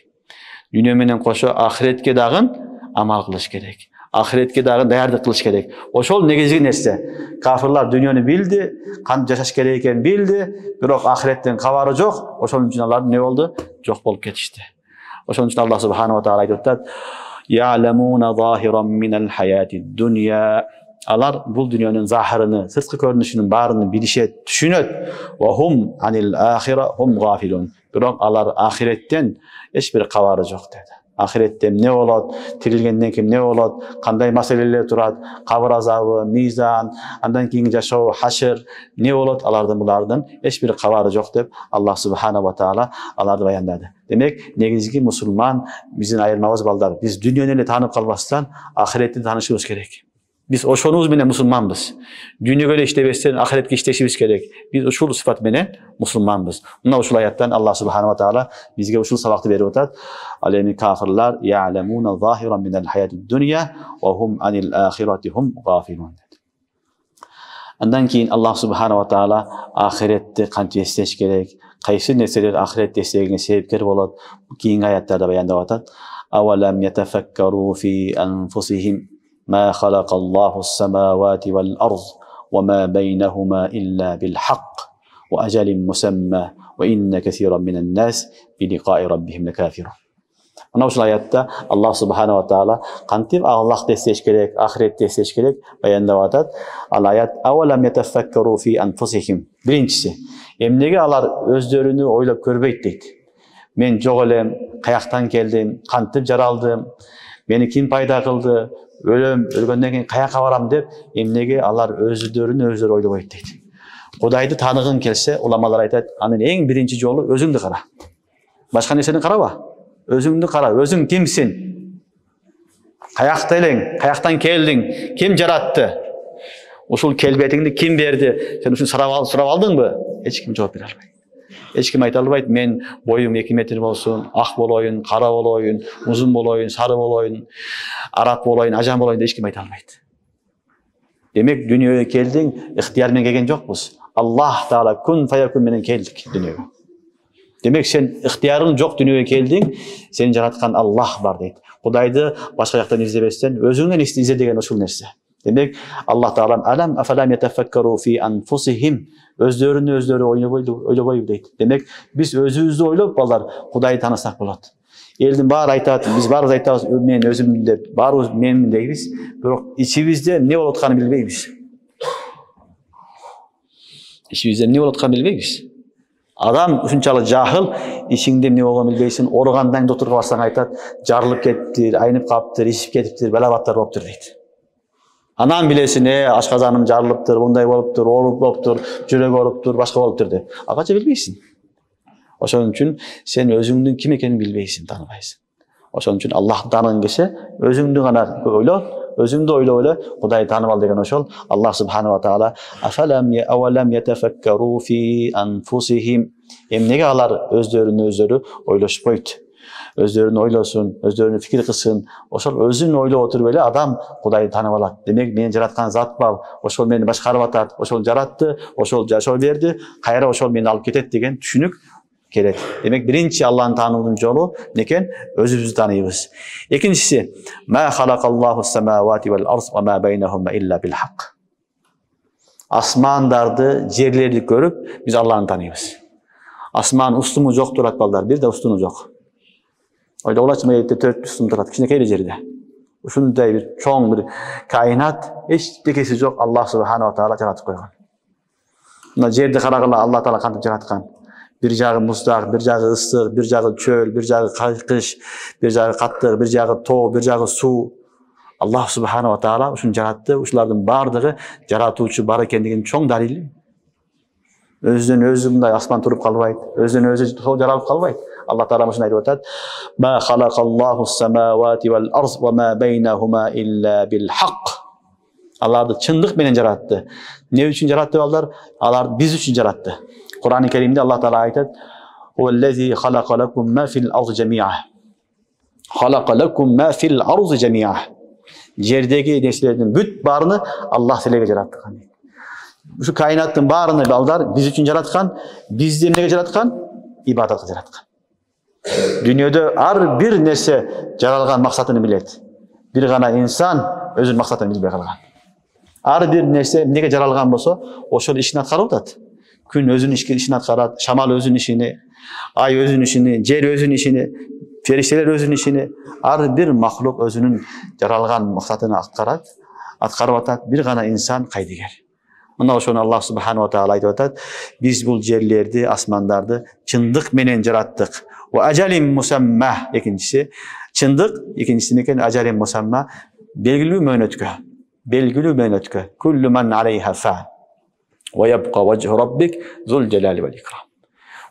Дүйнө менен кошо ахиретке дагы амал кылыш керек. Ахиретке дагы даярдык кылыш керек. Ошол негизги нерсе. Кафирлар дүйнөнү билди, кантип жашаш керек экенин билди, бирок ахиреттен кабары жок. Ошон үчүн алар эмне болду? Жок болуп кетишти. Ошон үчүн Аллах субханаху ва таала айтып атат: "Ya'lamuna zahiran minal hayatid dunya." Алар бул дүйнөнүн захирын, сырткы көрүнүшүнүн баарын билишет, түшүнөт. Wa hum anil akhirah hum ghafilun. Бирок алар ахиреттен эч бир кабары жок деди. Ахиретте эмне болот, тирилгенден кийин эмне болот, кандай маселелер турат, кабыр азабы, мизан, андан кийинки жашоо, хашыр, эмне болот, булардын эч бир кабары жок деп Аллах субханаху ва таала аларды баяндады. Демек, негизги мусулман биздин айырмабыз балдар, биз дүйнөнү эле таанып калбастан ахиретти таанышыбыз керек. Biz oşonumuz менен мусулманбыз. Дүйнөгө эле иштебестен ахиретке иштешибиз керек. Биз ушул сыфат менен мусулманбыз. Мына ушул аяттан Аллах субханаху ва таала бизге ушул сабакты берип атат. Ал эми кафирлар я'ламуна захиран минал хаятид дунья ва хум анил ахирати хум гафилун. Андан кийин Аллах субханаху ва таала ахиретти кантип эстеш керек, кайсы нерселер ахиретти эстегенге себепкер болот. Кийинки аяттарда баяндап атат. Авалам ятафаккару фи анфусихим ما خلق الله السماوات والأرض وما بينهما إلا بالحق وأجل مسمى وإن كثيرا من الناس بلقاء ربهم لكافرون. Ana uşul ayatda Allah subhanahu wa taala kantip Allah'ta isteş gerek, ahirette isteş gerek bayandap atat. Al ayat avalam yatafakkaru fi anfusihim. Birinchisi, emnege alar özlörünü oylap körbeyt deydi. Men jok elem, kayaktan keldim, kantip jaraldım, meni kim payda kıldı, ölgөндөн кийин каяка барам деп эмнеге алар өзүлөрүн ойлобойт дейт. Кудайды таныгың келсе, уламалар айтат, анын эң биринчи жолу өзүңдү кара. Башка нерсени караба. Өзүңдү кара, өзүң кимсиң? Каякта элең, каяктан келдиң, ким жаратты? Ушул келбетиңди ким берди? Сен ушун сурап алдыңбы? Эч ким жооп бере албайт. Эч ким айта албайт, мен боюм 2 метр болсун, ак болоюн, кара болоюн, узун болоюн, сары болоюн, араб болоюн, ажам болоюн деп эч ким айта албайт. Демек дүйнөгө келдиң, ыктыяр менен келген жокпуз. Аллах таала кун фаякун менен келдик дүйнөгө. Демек сен ыктыярың жок дүйнөгө келдиң, сени жараткан Аллах бар дейт. Кудайды башка жактан издебестен өзүңдөн изде деген ушул нерсе. Демек Аллах таала алам афалам ятафаккару фи анфусихим, өзлөрүнү ойлобойбу дейт. Демек биз өзүбүздү ойлоп балдар Кудайды таанысак болот. Элдин баары айтат, биз баарыбыз айтабыз, мен өзүмдү деп, баарыбыз менмин дейбиз, бирок ичибизде эмне болуп атканын билбейбиз. Ичибизде эмне болуп атканын билбейбиз. Адам ушунчалык жахыл, ичиңде эмне болгонун билбейсиң, ооругандан доктурга барсаң айтат, жарылып кеттир, айнып калыптыр, ичип кетиптир, балабаттар болуптур дейт. Анан билесин, ашказаным жарылыптыр, мындай болуптур, ооруп болуптур, жүрөгү ооруптур, башка болуптур деп. Кача билбейсиң. Ошон үчүн сен өзүңдүн ким экенин билбейсиң, тааныбайсың. Ошон үчүн Аллахты тааныгың келсе, өзүңдү гана ойло, өзүңдү ойлоп эле Кудайды таанып ал деген ошол. Аллах субханаху ва таала авалам ятафаккару фи анфусихим. Эмнеге алар өзлөрүнү ойлошпойт? Өзлөрүн ойлосун, өзлөрүнү фикир кылсын. Ошол өзүн ойлоп отуруп эле адам Кудайды таанып алат. Демек мени жараткан зат бар, ошол мени башкарып атат, ошол жаратты, ошол жашоо берди, кайра ошол мени алып кетет деген түшүнүк керек. Демек биринчи Аллахны таануунун жолу некен? Өзүбүздү тааныйбыз. Экинчиси, ма халакаллаху самавати вал арз ва ма байнахума илля бил хак. Асмандарды, жерлерди көрүп, биз Аллахны тааныйбыз. Асман устуму жок турат балдар, бир да устуну жок. Ойлогулачы, мына жерде 4 устун турат, кичинекей жерде. Ушундай бир чоң бир кайнат, эчтекеси жок, Аллах субханаху ва таала жаратып койгон. Мына жерди карагыла, Аллах таала кантип жараткан? Bir жагы муздак, bir жагы ысык, bir жагы чөл, bir жагы кайкыш, bir жагы каттык, bir жагы тоо, bir жагы суу. Аллах субханаху ва таала ушуну жаратты. Ушулардын баардыгы жаратуучу бар экендигинин чоң далили. Өзүнөн өзү мындай асман туруп калбайт, өзүнөн өзү сол жаралып калбайт. Аллах таала мушуну айтып атат: "Ма халакаллаху самавати вал арз ва ма байнахума илля бил хак." Аларды чындык менен жаратты. Не үчүн жаратты балдар? Алар биз үчүн жаратты. Kur'an-ı Kerim'de Allah Teala ayet: "Huellezî halaka lekum ma fil ardı cemî'a." Halaka lekum ma fil ardı cemî'a. Yerdeki nesnelerinin büt barını Allah size yarattı. Şu kainatın barını balдар biz üçün yaratkan, bizdi emnege yaratkan, ibadatga yaratkan. Dünyada har bir nerse jaralgan maksatını bilet. Bir gana insan özünün maksatını bilbey kalgan. Har bir nerse emnege jaralgan bolsa, oşol işini atkarıp atat. Gün özünün işini atkarat, şamal özünün işini, ay özünün işini, cer özünün işini, ferişteler özünün işini, har bir mahluk özünün jaralgan maksatını atkarıp atat. Bir gana insan kaydiger. Mına oşonu Allah subhanahu wa ta'ala aytып atat. Biz bul jerlerdi, asmandardı çındık menen jarattık. Ve ajalim musamma ikincisi. Çındık, ikincisi neken ajalim musamma. Belgili möhnötkö. Belgili möhnötkö. Kullu man aleyha fan. Ve yabqa vajhu rabbik zul celali vel ikram.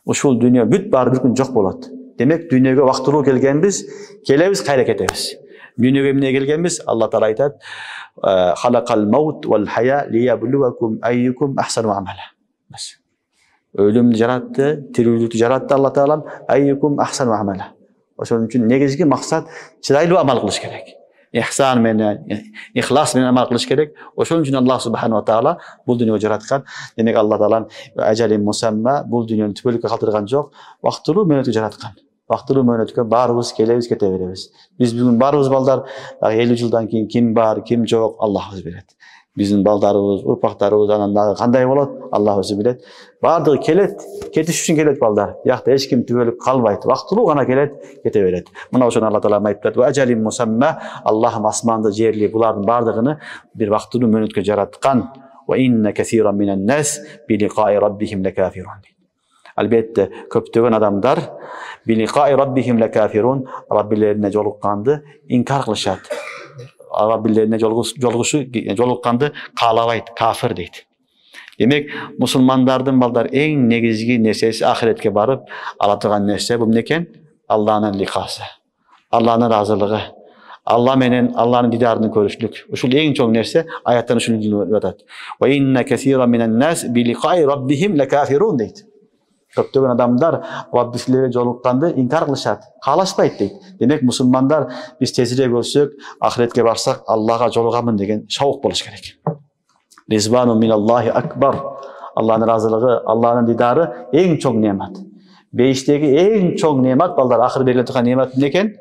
Uşul dünya büt bar bir gün jok bolat. Demek dünyaga vaqtılуу kelgenbiz, kelebis kayra ketebis. Dünyaga emne kelgenbiz? Allah Taala aytat: "Halaqal maut vel haya liyabluwakum ayyukum ahsanu amala." Ölümdü jarattı, tirilükdü jarattı Allah Taala. Ayyukum ahsanu amala. Oşoň üçin negizgi maksat çyraylуу amal kılış gerek. İhsan menen, ihlas menen amal kılış gerek. Oşoň üçin Allah subhanahu wa taala bul dünýäge jaratkan. Demek Allah Taala ajalim musamma bul dünýäni tüpelükke kaldırgan jok. Wagtylуу möhnötkö jaratkan. Wagtylуу möhnötkö barыбыз kelebis kete berебiz. Biz bugün barыбыз balдар 50 жылдан кийин kim bar, kim jok Allah özü bilet. Bizim baldarыбыз, urpaktarыбız anandagы kanday bolat Allah özü bilet. Bardygy kelet, ketiş üçin kelet balдар. Ýakda hiç kim tüpelük kalbayt. Wagtylуу gana kelet, kete beret. Mına oşon Allah Taala aytýar: "Ve ajalim musamma." Allah'ım asmandy, jerli bulardın bardygyny bir wagtylуу möhnötkö jaratkan. Ve inne kesiran minen nas bi liqa'i rabbihim lekafirun. Albatta köptögen adamlar bi liqa'i rabbihim lekafirun. Rabbilerine jolukkandy, inkar kılışat. Rabbilerine jolukkandy kalabayt, kafir deydi. Demek musulmandardın balдар en negizgi nersesi ahiretke barıp alatırgan nerse bu neken? Allah'ın liqası, Allah'ın razılığı, Allah menen Allah'ın didarını görüşlük. Uşul en çok nerse ayattan şunu diýip Ve inne kesiran minen nas bi liqa'i rabbihim lekafirun deydi. Köptögen adamlar Rabbilerine jolukkandy, inkar kılışat, kalaşpayt deydi. Demek musulmandar biz tezire görsök, ahiretke barsak Allah'a jolugamyn degen şawuk boluş gerek. Rizvanun minallahi akbar. Allah'ın razılığı, Allah'ın didarı en çok nimet. Beşteki en çok nimet ballar ahir berilen turgan nimet neken?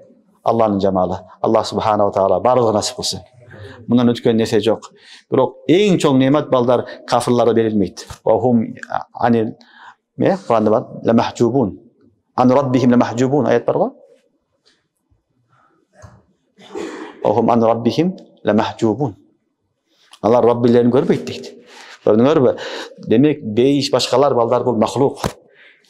Allah'ın cemalı. Allah subhanahu wa taala barığı nasip kılsın. Bundan ötken nese jok. Birok en çok nimet ballar kafirlara berilmeydi. Ve hum anil Kur'an'da var. Lemahcubun. An rabbihim lemahcubun. Ayet var mı? Ve hum an rabbihim lemahcubun. Allah Rabbilerini görmeydi deydi. Gördüňөр mü? Demek beyiş başkalar balдар bul mahluk.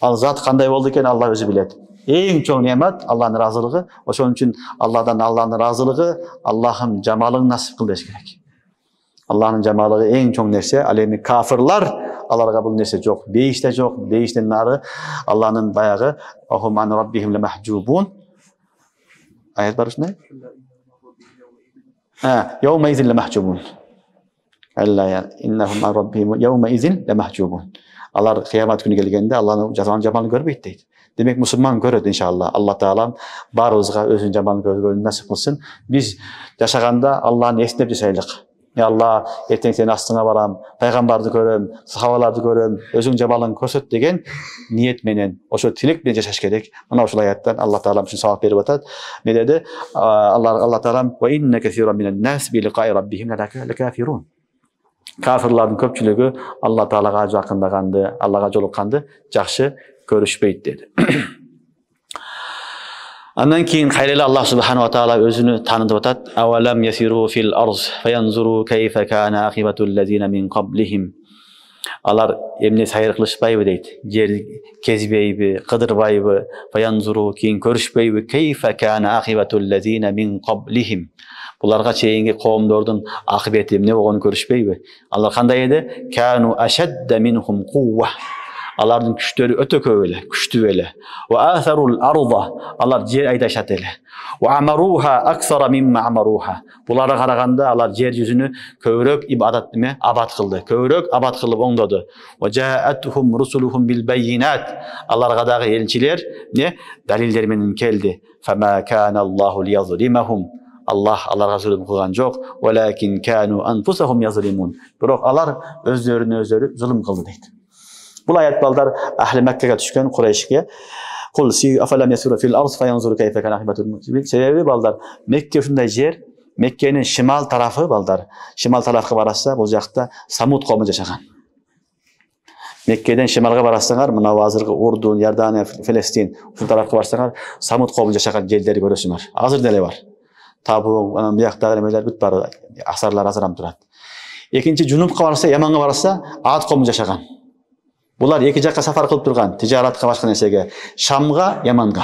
Al zat kanday boldu eken Allah özü bilet. En çok nimet Allah'ın razılığı. Oşon üçin Allah'ın razılığı, Allah'ın cemalyny nasip kıl deş gerek. Allah'ın cemalyny en çok nerse, alemi kafirlar Allah'a bu nerse jok. Beyişte jok, beyişten nары Allah'ın bayağı ahum an rabbihim lemahcubun. Ayet var şunday. Yevme izin lemahcubun. Allah ya innahum an rabbihim yevme izin lemahcubun. Allah kıyamet günü gelgende Allah'ın cemalini görmeydi deydi. Demek Müslüman görür inşallah. Allah Teala barımızga özünün cemalini görgönü nasip kılsın. Biz yaşaganda Allah'ın esnep deseylik. Ya Allah erteň seni astyna baram, peygambardy görem, sahabalardy görem, özüň cemalyny körsöt degen niyet menen, oşo tilek bilen yaşaş gerek. Ana oşul ayattan Allah Taala üçin sawap berip atat. Ne dedi? Allah Taala ve inne kesiran minen nas bi liqa'i rabbihim lekafirun. Kafirlardın köpçülüğü Allah Taala'ga jakyndagandy, Allah'a jolukkandy, jakşı görüşpeydi dedi. Andan keyin hayreli Allah subhanahu wa taala özünü tanıtıp atat. Awalam yasiru fil arz fayanzuru kayfa kana aqibatul lezina min qablihim. Alar emne sayır kılışpayby deydi. Yer kezbeybi, kıdırbayby, fayanzuru keyin görüşpeybi kayfa kana aqibatul lezina min qablihim. Bularga çeyingi kowumdordun akıbeti ne bolgonu görüşpeybi. Allah kanday edi? Kanu ashadda minhum quwwa. Alardın güçleri öte köyle, güçlü ele. Ve atharul arda, alar yer aydaşat ele. Ve amaruha aksara mimma amaruha. Bulara karaganda alar yer yüzünü kövrök ibadat mi? Abat kıldı. Kövrök abat kılıp ondadı. Ve ja'atuhum rusuluhum bil beyinat. Alar elçiler ne? Dalillerinin keldi. Fema kana Allahu liyazlimahum. Allah alарга zulüm kılgan жок. Walakin kanu anfusahum yazlimun. Biroq alar özlerini özleri zulüm kıldı deydi. Bu ayet balдар Ahli Mekke'ye düşkön Kureyş'e Kul si afalam yasiru fil arz fayanzuru kayfa kana ahibatul mujrimin. Sebebi balдар Mekke şunday yer, Mekke'nin şimal tarafı balдар. Şimal tarafına barasa bu jakta Samud kavmi yaşagan. Mekke'den şimalga barasaňar, mına hazırkı Urdun, Yordaniya, Filistin şu tarafga barsaňar, Samud kavmi yaşagan yerleri görösüňer. Hazır dele bar. Tabu, anam biýakdagy nemeler bit bar, asarlar azaram turat. Ekinci Junubga barsa, Yamanga barsa, Ad kavmi yaşagan. Bular iki jakka safar kılıp turgan, tijaratga başka nesege, Şamga, Yamanga.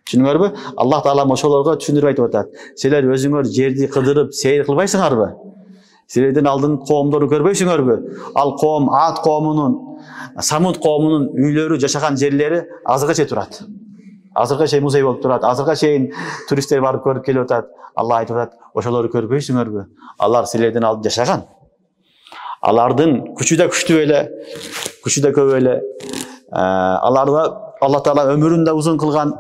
Düşünüňerbi? Allah Taala oşolarga düşündürüp aýtyp atat. Seler özüňөр жерди kıdırıp seyir kılbaýsyňarby? Selerden aldın kowumdary görbeýsiňerbi? Al kowum Ad kowmunun, Samud kowmunun üýleri yaşagan jerleri azırgaça turat. Azırga şey muzey bolup turat. Azırga şeyin turistler barıp görüp kelip atat. Allah aýtyp atat, oşolary görbeýsiňerbi? Alar selerden aldı yaşagan. Alardın küçü de güçlü öyle, küçü de köp öyle. Alarda Allah Taala ömründe uzun kılgan,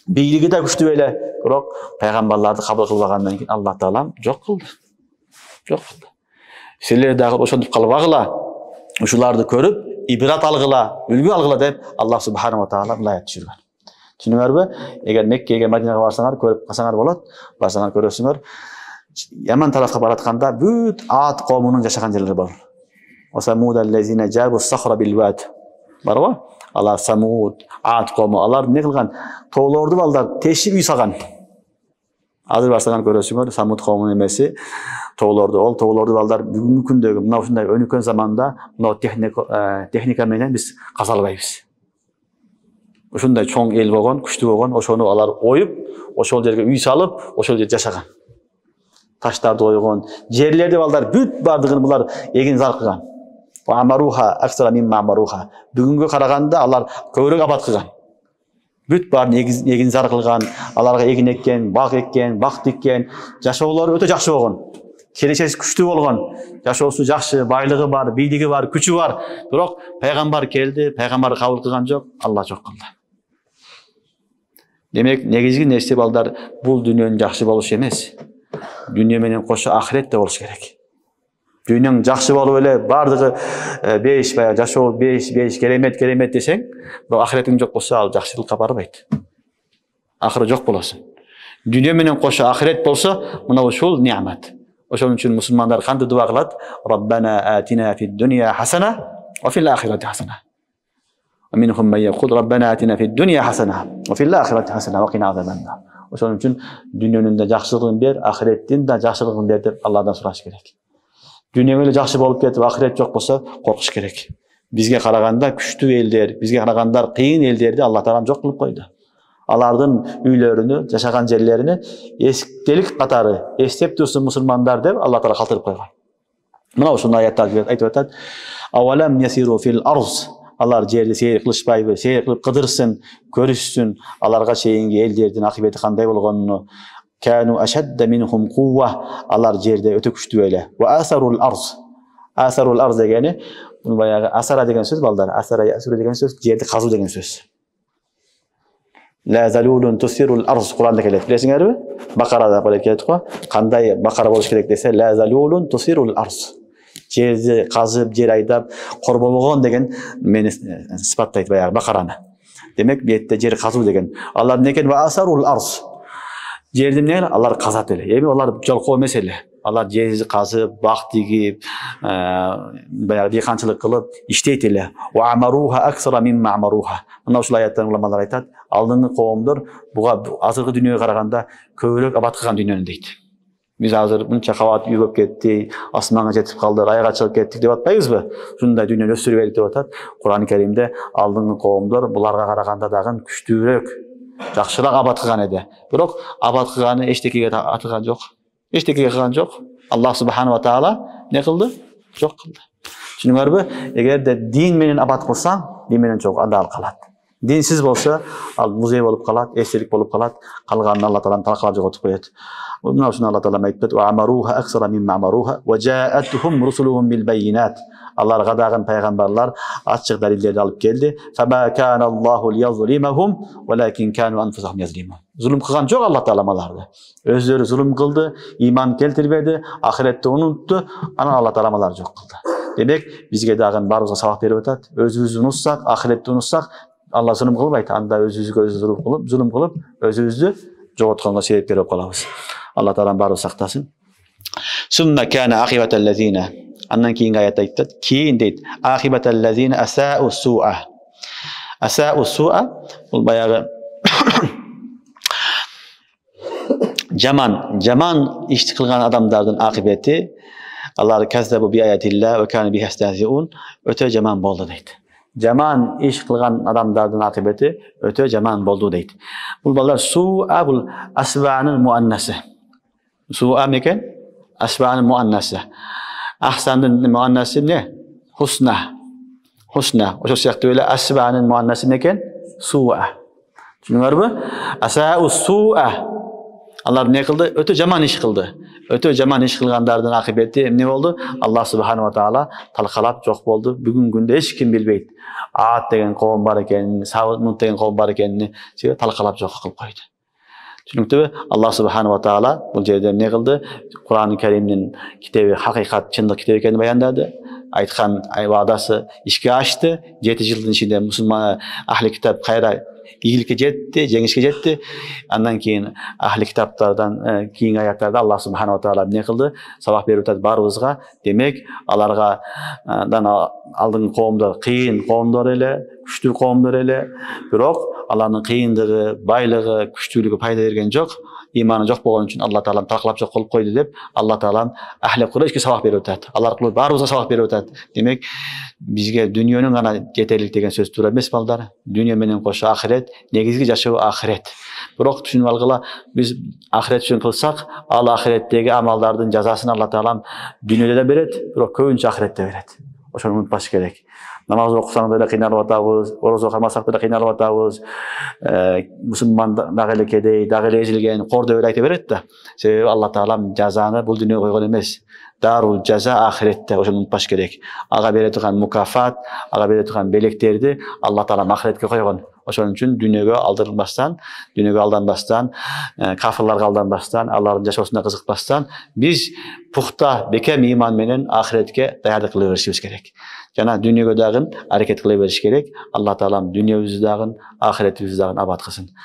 beyligi de güçlü öyle. Biroq peygamberlardy kabul kılbagandan keyin Allah Taala jok kıldı. Jok kıldı. Sizler dagı oşondup kalbagıla, uşulardy görüp ibrat algıla, ülgü algıla dep Allah Subhanahu wa Taala bu ayet düşürgen. Düşünüňerbi? Eger Mekke'ge, Madinaga barsaňar, görüp kalsaňar bolat, barsaňar görösüňer. Yaman tarafga baratkanda büt Ad kowmunun yaşagan jerleri bar. O Samudallezine jabus-sahra bil-wad. Barba? Alar Samud, Ad kowmu alar ne kılgan? Toğlordu balдар teşip üy salgan. Azır barsaňar görösüňer Samud kowmunun emesi toğlordu. Ol toğlordu balдар bugünkü kündögi muna uşunday önükön zamanda muna tehnika menen biz kazalbaýbys. Uşunday çoň el bolgon, güçlü bolgon, oşonu alar oyup, oşol jerge üy salıp, oşol jerde yaşagan. Taşlardı oygun, yerlerde balдар büt bardığını bular egin zar kılgan. Wa amaruha aksara mimma amaruha. Bugünkü karaganda alar köwrek abat kılgan. Büt barını egin zar kılgan, alarga egin ekкен, bak ekкен, bak dikken, yaşoolary öte jakşı bolgon. Kelечegi güçlü bolgon. Yaşoosy jakşı, baylygy bar, biyligi bar, küçü bar. Biroq peýgamber keldi, peýgamber kabul kılgan jok, Allah jok kıldı. Demek negizgi nerse balдар bul dünýäniň jakşı boluşy emes. Dünya menen koşu ahiret de boluş gerek. Dünyanın jakşı bolup ele bardygy 5 veya yaşoo 5 keremet deseň, bu ahiretiň jok bolsa al jakşylykka barbayt. Ahire jok bolasyn. Dünya menen koşu ahiret bolsa, muna uşul nimet. Oşoň üçin musulmanlar kandy dua kılat? Rabbana atina fid dunya hasana wa fil ahireti hasana. Ve minhum men yekul Rabbana atina fid dunya hasana wa fil ahireti hasana wa qina azabannar. Oşoň üçin dünýäniň de jakşylygyny ber, ahiretden de jakşylygyny ber dep Allahdan soraş gerek. Dünýä böyle jakşy bolup ketip ahiret jok bolsa korkuş gerek. Bizge karaganda güçlü elder, bizge karaganda kıyın elderdi Allah Taala jok kılıp koydu. Alardın üýlerini, yaşagan jerlerini eskelik katary estep dursun musulmanlar dep Allah Taala kaltırıp koygan. Mına uşul ayetler aýtyp atat. Awalam yasiru fil arz. Alar jerde seyir kılışpaýby, seyir kılıp kıdırsın, görüşsün, alarga şeýingi ellerden akıbeti kanday bolgonyny. Kanu ashadda minhum quwwa. Alar jerde öte güçlü öyle. Wa asarul arz. Asarul arz degeni, bunu bayağı asara degen söz balдар. Asara yasuru degen söz jerde kazu degen söz. La zalulun tusirul arz Kur'anda kelet. Bilesiňerbi? Bakarada böyle kelet ko. Kanday bakara boluş gerek dese la zalulun tusirul arz. Jerdi kazıp, jer aydap, korbolgon degen meni sifatlayt bayağı bakarany. Demek bir yette jer kazı degen. Allah neken ve asarul arz. Jerdim ne? Allah kazat ele. Ebi onlar jolko mesele. Allah jerdi kazıp, bak digip, bayağı dikançılık kılıp işteyt ele. Ve amaruha aksara mimma amaruha. Mına uşul ayetden ulamalar aytat. Aldığını kowumdur, buga azırkı dünýäge karaganda köwrek abat kılgan dünýäni deyt. Biz hazır bunça kavat yürüp ketdi, asmanga jetip kaldık, ayağa çıkıp ketdik dep atpayızbı? Şunday dünýäni östürüp berdik dep atat. Kur'an-ı Kerimde aldığını kowumdur, bularga karaganda dagın güçlüýrek, jakşyrak abat kılgan edi. Biroq abat kılgany eştekige atylgan jok. Eştekige kılgan jok. Allah Subhanahu wa Taala ne kıldı? Jok kıldı. Düşünüňerbi? Eger de din menen abat kılsaň, din menen çok adal kalat. Dinsiz bolsa, al muzey bolup kalat, eselik bolup kalat, kalganını Allah Taala talkalap jogotуп koyat. Bundan sonra Allah Taala aytpat: "Ve amaruha aksara mimma amaruha ve ja'atuhum rusuluhum bil bayinat." Allah'a dağın peygamberler açık delilleri alıp geldi. "Fema kana Allahu liyazlimahum velakin kanu anfusahum yazlimun." Zulüm kılgan çok Allah Teala'malardı. Özleri zulüm kıldı, iman keltirmedi, ahirette unuttu. Ana Allah Teala'malar çok kıldı. Demek bizge dağın barımıza sabah berip atat. Özümüzü unutsak, ahirette unutsak Allah zulüm kılmaydı. Anda özümüzü zulüm kılıp özümüzü jogotkanга sebep berip kalabız. Allah Teala barı saktasın. Summa kana aqibatellezina. Andan keyin ayet ayttat. Keyin deyt. Aqibatellezina asa'u su'a. Asa'u su'a bul bayağı Jaman iş kılgan adamlardan akıbeti Allah kazzabu bi ayatillah ve kana bihi yestehzi'un öte jaman boldu deydi. Jaman iş kılgan adamlardan akıbeti öte jaman boldu deydi. Bu ballar su'a bul asba'nın muannası. Su'a meken asba'nın muannası. Ahsanın muannası ne? Husna. Husna. O şekilde öyle asba'nın muannası meken su'a. Çünkü bu asa'u su'a. Allah ne kıldı? Öte jaman iş kıldı. Öte jaman iş kılganlardan akıbeti ne oldu? Allah subhanahu wa ta'ala talkalap çok oldu. Bugün günde hiç kim bilbeydi. Aat degen kavim bar ekenini, Savut degen kavim bar ekenini talkalap çok kılıp koydu. Çünkü Allah subhanahu wa ta'ala bu yerden ne kıldı? Kur'an-ı Kerim'in kitabı hakikat, çınlık kitabı ekenini bayanladı. Aytkan vadası işe açtı. 7 yılın içinde Müslüman ahli kitap kayra iyilikке jetti, jеңишке jetti. Andan keyin ahli kitaplardan keyin ayatlarda Allah subhanahu wa ta'ala ne kıldı? Sabah berip atat barыбызга. Demek alarga aldın kavimler kıyın kavimler ele, güçlü kavimler ele. Biroq Allah'ın kıyındığı, baylığı, güçlülüğü payda bergen jok. İmanı jok bolgan üçün Allah Taala talkalap jok kılıp koydu dep Allah Taala ahli Kureyşke sabah berip atat. Allah arkылуу barыбызга sabah berip atat. Demek bizge dünyanın gana yeterlik degen söz tura emas balдар. Dünya menen koşu ahiret, negizgi jaşоо ahiret. Biroq düşünüp algıla biz ahiret üçün kılsak, al ahiretteki amallardan cazasını Allah Taala dünyada da beret, biroq köpünçe ahirette beret. Oşonu unutmaş gerek. Namaz okusanız da kıynalıp atабыз, oroz okamasak da kıynalıp atабыз. Müslüman dagile kedey, dagile ezilgen, korda öyle ayta beret da. Sebebi Allah Taala cazanı bu dünyaya koygan emas. Darul jaza ahirette, oşonu unutmaş gerek. Aga bere turgan mukafat, aga bere turgan belekterdi Allah Taala ahiretke koygan. Oşonun üçün dünyaya aldırılmastan, dünyaya aldanmastan, kafirlarga aldanmastan, Allah'ın jaşoosuna kızıkmastan biz puxta bekem iman menen ahiretke dayarlık kıla berişimiz gerek. Jana dünyaya dagın hareket kıla beriş gerek. Allah Taala dünyabızı dagın, ahiretimizi dagın abad kılsın.